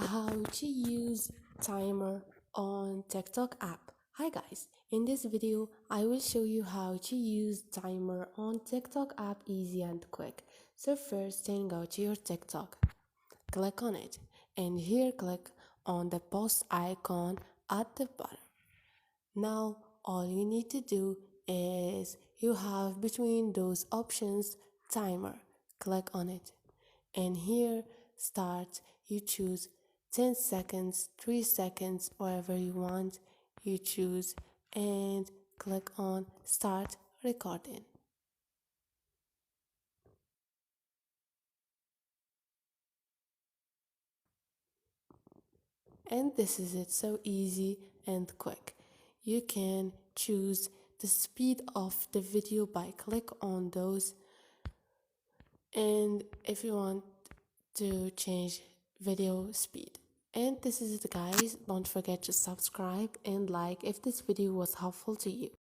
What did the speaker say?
How to use timer on TikTok app. Hi guys, in this video I will show you how to use timer on TikTok app easy and quick. So first then go to your TikTok, click on it, and here click on the post icon at the bottom. Now all you need to do is you have between those options timer, click on it, and here start, you choose 10 seconds, 3 seconds, whatever you want, you choose and click on start recording. And this is it, so easy and quick. You can choose the speed of the video by click on those, and if you want to change video speed. And this is it guys, don't forget to subscribe and like if this video was helpful to you.